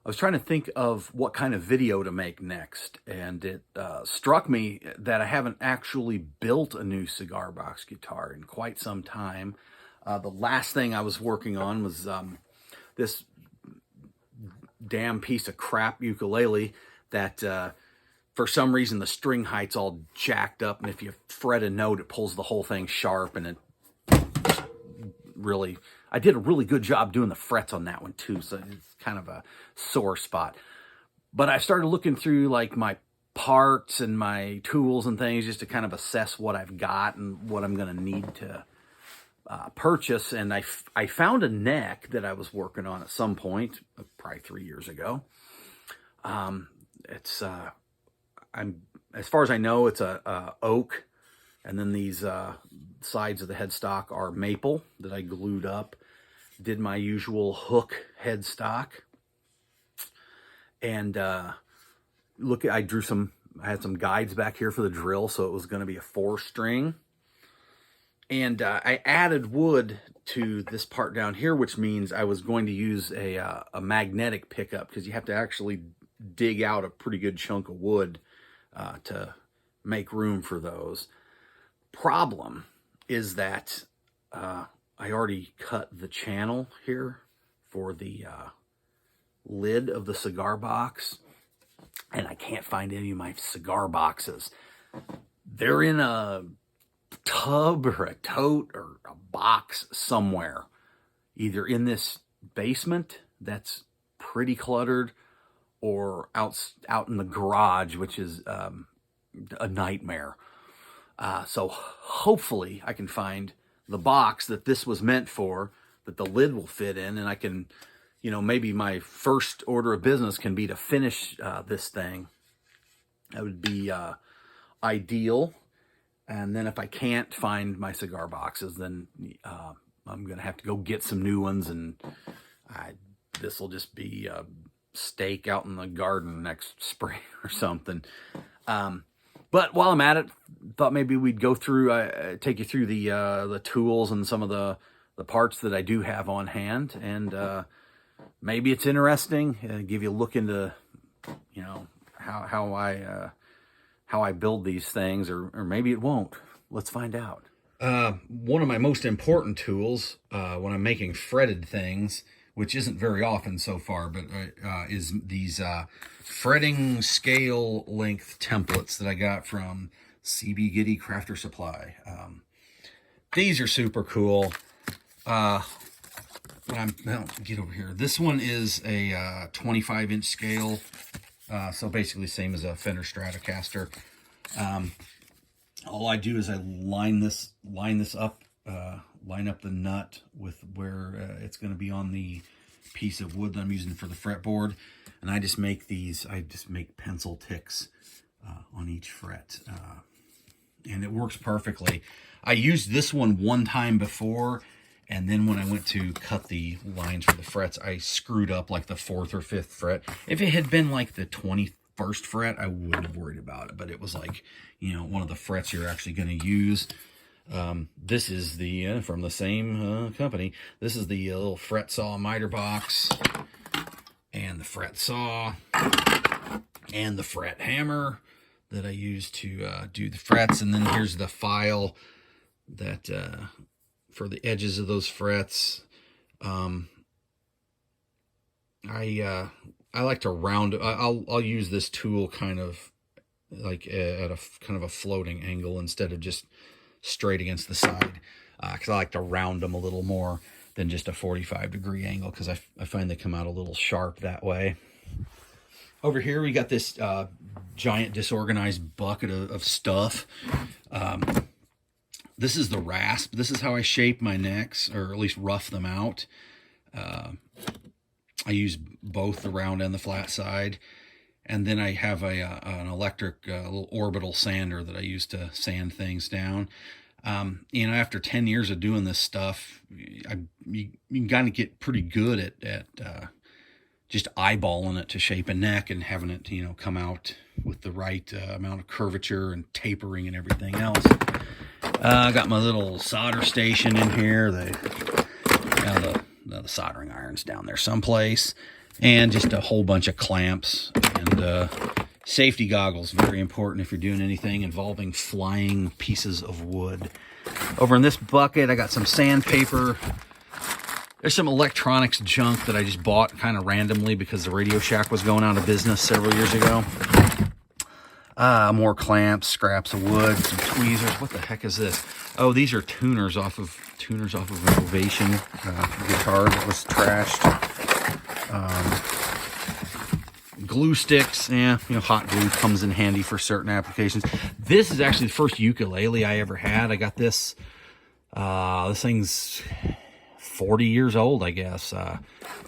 I was trying to think of what kind of video to make next, and it struck me that I haven't actually built a new cigar box guitar in quite some time. The last thing I was working on was this damn piece of crap ukulele that for some reason the string height's all jacked up, and if you fret a note, it pulls the whole thing sharp, and it really, I did a really good job doing the frets on that one too, so it's kind of a sore spot. But I started looking through like my parts and my tools and things just to kind of assess what I've got and what I'm going to need to purchase. And I found a neck that I was working on at some point, probably 3 years ago. It's I'm as far as I know, it's a oak, and then these sides of the headstock are maple that I glued up. Did my usual hook headstock, and I had some guides back here for the drill, so it was going to be a 4-string. And I added wood to this part down here, which means I was going to use a magnetic pickup, because you have to actually dig out a pretty good chunk of wood to make room for those. Problem is that I already cut the channel here for the lid of the cigar box, and I can't find any of my cigar boxes. They're in a tub or a tote or a box somewhere, either in this basement that's pretty cluttered, or out in the garage, which is a nightmare. So hopefully I can find the box that this was meant for, that the lid will fit in, and I can, maybe my first order of business can be to finish this thing. That would be ideal. And then if I can't find my cigar boxes, then I'm going to have to go get some new ones, and this will just be a stake out in the garden next spring or something. But while I'm at it, thought maybe we'd go through, take you through the tools and some of the parts that I do have on hand, and maybe it's interesting. Give you a look into, how I build these things, or maybe it won't. Let's find out. One of my most important tools when I'm making fretted things, which isn't very often so far, but is these fretting scale length templates that I got from CB Giddy Crafter Supply. These are super cool. Get over here. This one is a 25-inch scale, so basically same as a Fender Stratocaster. All I do is I line this up. Line up the nut with where it's going to be on the piece of wood that I'm using for the fretboard, and I just make pencil ticks on each fret, and it works perfectly. I used this one time before, and then when I went to cut the lines for the frets, I screwed up like the 4th or 5th fret. If it had been like the 21st fret, I wouldn't have worried about it, but it was like, one of the frets you're actually going to use. This is the from the same company. This is the little fret saw miter box, and the fret saw, and the fret hammer that I use to do the frets. And then here's the file that for the edges of those frets. I like to round. I'll use this tool kind of like at a kind of a floating angle instead of just straight against the side, because I like to round them a little more than just a 45-degree angle, because I find they come out a little sharp that way. Over here we got this giant disorganized bucket of stuff. This is the rasp. This is how I shape my necks, or at least rough them out. I use both the round and the flat side. And then I have an electric little orbital sander that I use to sand things down. After 10 years of doing this stuff, you can kind of get pretty good at just eyeballing it to shape a neck and having it, come out with the right amount of curvature and tapering and everything else. I got my little solder station in here. The soldering iron's down there someplace. and just a whole bunch of clamps and safety goggles. Very important if you're doing anything involving flying pieces of wood. Over in this bucket, I got some sandpaper. There's some electronics junk that I just bought kind of randomly because the Radio Shack was going out of business several years ago. More clamps, scraps of wood, some tweezers. What the heck is this? Oh, these are tuners off of an Ovation guitar that was trashed. Glue sticks, yeah, you know, hot glue comes in handy for certain applications. This is actually the first ukulele I ever had. I got this. This thing's 40 years old, I guess.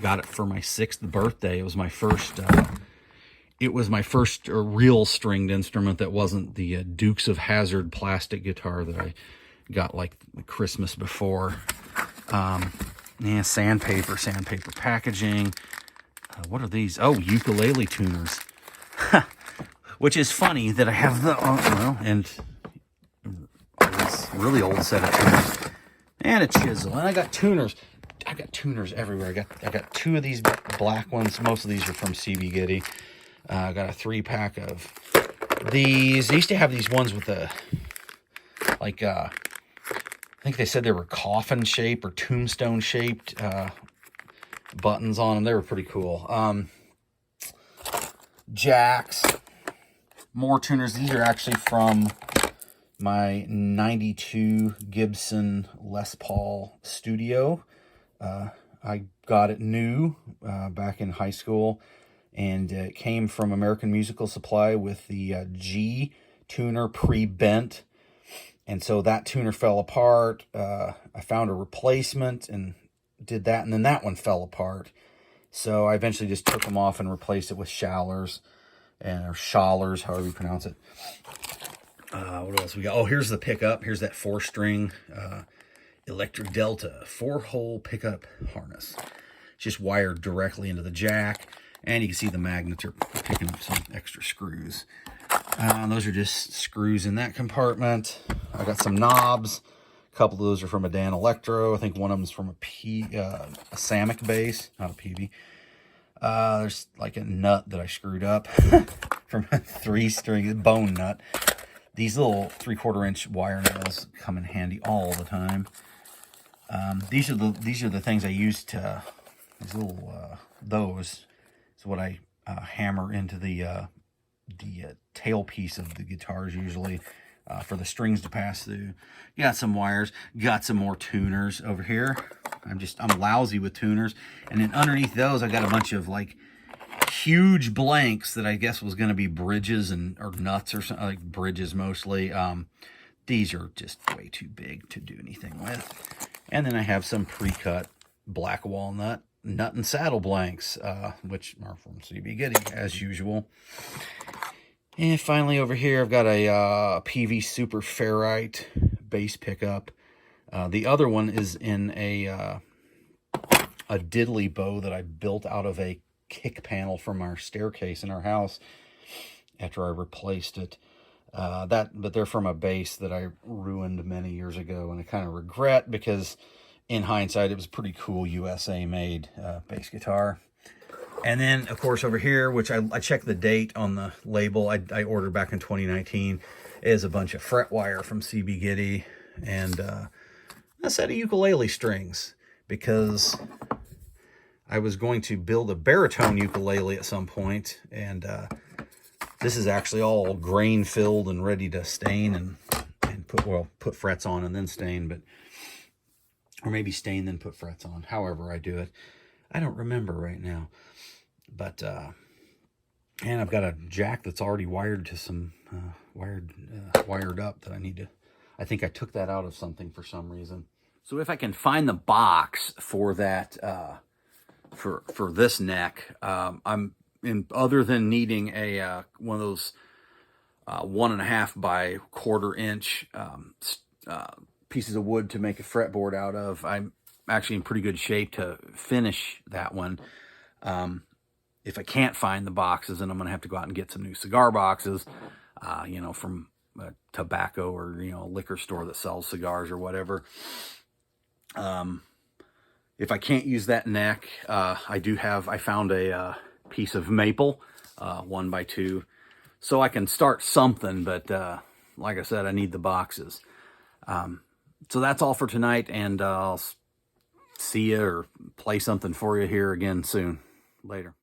Got it for my 6th birthday. It was my first. It was my first real stringed instrument that wasn't the Dukes of Hazzard plastic guitar that I got like the Christmas before. Yeah, sandpaper packaging. What are these? Oh, ukulele tuners. Which is funny that I have the this really old set of tuners and a chisel, and I got tuners. I got tuners everywhere. I got 2 of these black ones. Most of these are from CB Giddy. I got a 3-pack of these. They used to have these ones with the, like, I think they said they were coffin shape or tombstone shaped buttons on them. They were pretty cool. Jacks. More tuners. These are actually from my 92 Gibson Les Paul Studio. I got it new back in high school. And it came from American Musical Supply with the G tuner pre-bent. And so that tuner fell apart. I found a replacement and did that. And then that one fell apart. So I eventually just took them off and replaced it with Schallers. Or Schallers, however you pronounce it. What else we got? Oh, here's the pickup. Here's that 4-string Electric Delta 4-hole pickup harness. It's just wired directly into the jack. And you can see the magnets are picking up some extra screws. Those are just screws in that compartment. I got some knobs. A couple of those are from a Dan Electro. I think one of them is from a Samick bass, not a PV. There's like a nut that I screwed up from a 3-string bone nut. These little 3/4-inch wire nails come in handy all the time. These are the things I use to, these little those is what I hammer into the tailpiece of the guitars usually for the strings to pass through. Got some wires, got some more tuners over here. I'm lousy with tuners. And then underneath those I got a bunch of like huge blanks that I guess was going to be bridges or nuts or something, like bridges mostly. These are just way too big to do anything with. And then I have some pre-cut black walnut nut and saddle blanks, which are from CB Giddy as usual. And finally over here I've got a PV Super Ferrite bass pickup. The other one is in a diddly bow that I built out of a kick panel from our staircase in our house after I replaced it. But they're from a bass that I ruined many years ago, and I kind of regret because in hindsight it was a pretty cool USA made bass guitar. And then of course over here, which I checked the date on the label, I ordered back in 2019, is a bunch of fret wire from CB Giddy and a set of ukulele strings, because I was going to build a baritone ukulele at some point, and this is actually all grain filled and ready to stain and put frets on and then stain, but or maybe stain then put frets on. However I do it, I don't remember right now. But and I've got a jack that's already wired to some wired up that I need to. I think I took that out of something for some reason. So if I can find the box for that for this neck, I'm other than needing a one of those 1.5 by 1/4 inch pieces of wood to make a fretboard out of. I'm actually in pretty good shape to finish that one. If I can't find the boxes, then I'm going to have to go out and get some new cigar boxes, from a tobacco or, a liquor store that sells cigars or whatever. If I can't use that neck, I found a piece of maple, 1x2, so I can start something, but like I said, I need the boxes. So that's all for tonight, and I'll see you or play something for you here again soon. Later.